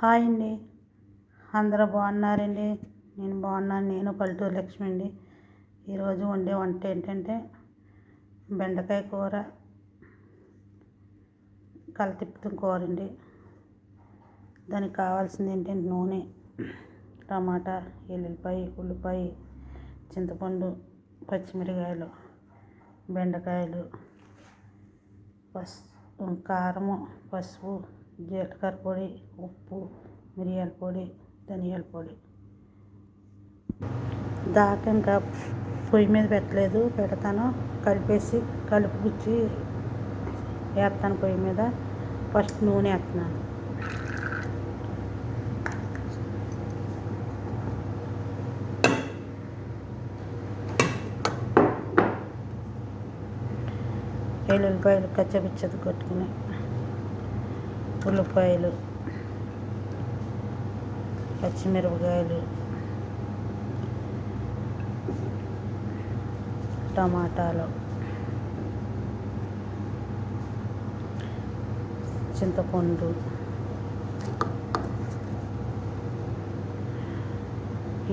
Hi అండి. అందరూ బాగున్నారండి? నేను బాగున్నాను. నేను పల్లెటూరు లక్ష్మి అండి. ఈరోజు వండే వంట ఏంటంటే బెండకాయ కూర, కలతిప్పుతున్న కూర అండి. దానికి కావాల్సింది ఏంటంటే నూనె, టమాటా, ఎల్లుల్లిపాయ, ఉల్లిపాయ, చింతపండు, పచ్చిమిరకాయలు, బెండకాయలు, కారము, పసుపు, జీలకర్ర పొడి, ఉప్పు, మిరియాల పొడి, ధనియాల పొడి. దాకా ఇంకా పొయ్యి మీద పెట్టలేదు, పెడతాను. కలిపిగుచ్చి వేస్తాను పొయ్యి మీద. ఫస్ట్ నూనె వేస్తున్నాను. ఎల్లుల్లిపాయలు కచ్చపిచ్చది కొట్టుకుని, ఉల్లిపాయలు, పచ్చిమిరపకాయలు, టమాటాలు, చింతపండు,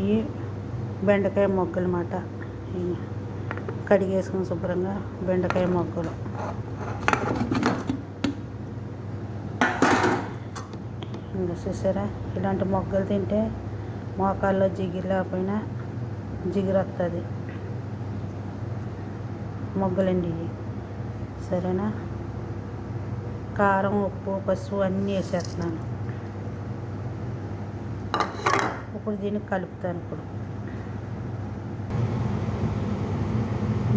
ఈ బెండకాయ మొగ్గలు అన్నమాట. కడిగేసుకుని శుభ్రంగా బెండకాయ మొగ్గలు. ఇంకా చూసారా, ఇలాంటి మొగ్గలు తింటే మోకాల్లో జిగురు లేకపోయినా జిగురు వస్తుంది. మొగ్గలండి ఇవి. సరేనా? కారం, ఉప్పు, పసుపు అన్నీ వేసేస్తున్నాను. ఇప్పుడు దీన్ని కలుపుతాను.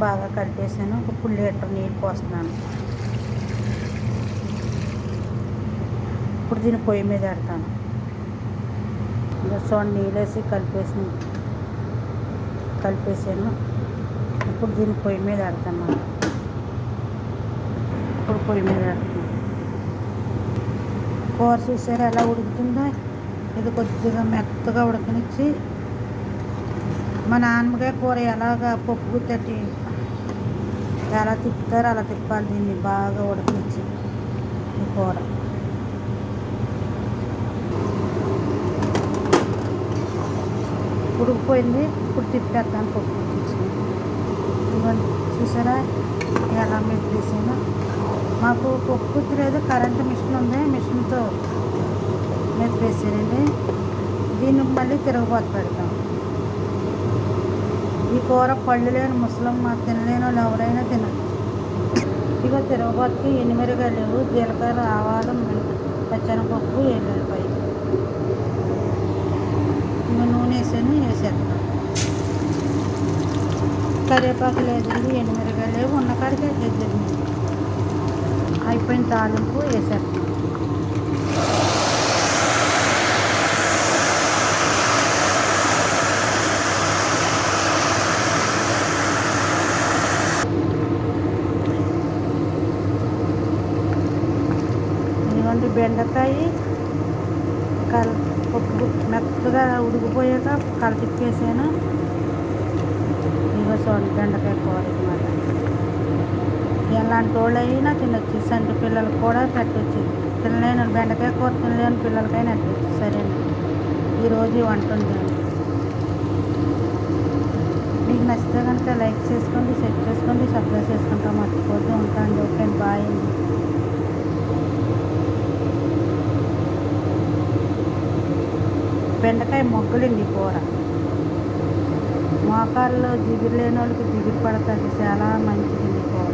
బాగా కలిపేసాను. ఇప్పుడు లీటర్ నీళ్ళు పోస్తున్నాను. ఇప్పుడు దీన్ని పొయ్యి మీద పెడతాను. చూడండి, నీళ్ళు వేసి కలిపేసాను. ఇప్పుడు దీన్ని పొయ్యి మీద పెడతాను. ఇప్పుడు పొయ్యి మీద పెడతాను. కూర చూసారా ఎలా ఉడుకుతుందో? ఇది కొద్దిగా మెత్తగా ఉడకనిచ్చి, మా నాన్నగారి కూర ఎలాగా పప్పు తట్టి ఎలా తిప్పుతారో అలా తిప్పాలి. దీన్ని బాగా ఉడకనిచ్చి ఈ కూర. ఉడికిపోయింది. ఇప్పుడు తిప్పేస్తాను పప్పు ఇవ్వండి. చూసారా ఎలా మెత్తేసాను? మాకు పప్పు లేదు, కరెంటు మిషన్ ఉంది. మిషన్తో మెత్తేసానండి. దీన్ని మళ్ళీ తిరగబోతు పెడతాం. ఈ కూర పళ్ళు లేని ముసలమ్మ, తినలేని వాళ్ళు ఎవరైనా తినచ్చు. ఇక తిరగబోతుకి ఎనిమిరగాయలు, జీలకర్ర, ఆవాలు, పచ్చెనపప్పు, ఎల్లుల్లిపాయ, ఇంకా నూనె వేసేస్తాను. కరివేపాకు లేదండి, ఎనిమిరగాయలు లేవు. ఉన్న కాడికి వేసేది. అయిపోయిన తాలింపు వేసేస్తాను. ఇదిగోండి బెండకాయ పప్పు మెత్తగా ఉడికిపోయాక తిప్పేసాను. ఇదిగో చూడండి బెండకాయ కూర అన్నమాట. ఎలాంటి వాళ్ళు అయినా తినొచ్చు. సంటి పిల్లలకు కూడా పెట్టవచ్చు. తినలేని బెండకాయ కూర తినలేని పిల్లలకైనా పెట్టవచ్చు. సరేనా? ఈరోజు వంట ఉందండి. మీకు నచ్చితే కనుక లైక్ చేసుకోండి, షేర్ చేసుకోండి, సబ్స్క్రైబ్ చేసుకుంటా మర్చిపోతూ ఉంటాను. ఓకే, బాయ్ అండి. బెండకాయ మొగ్గలండి కూర. మోకాల్లో జిగురు లేని వాళ్ళకి జిగురు పడుతుంది. చాలా మంచిది కూర.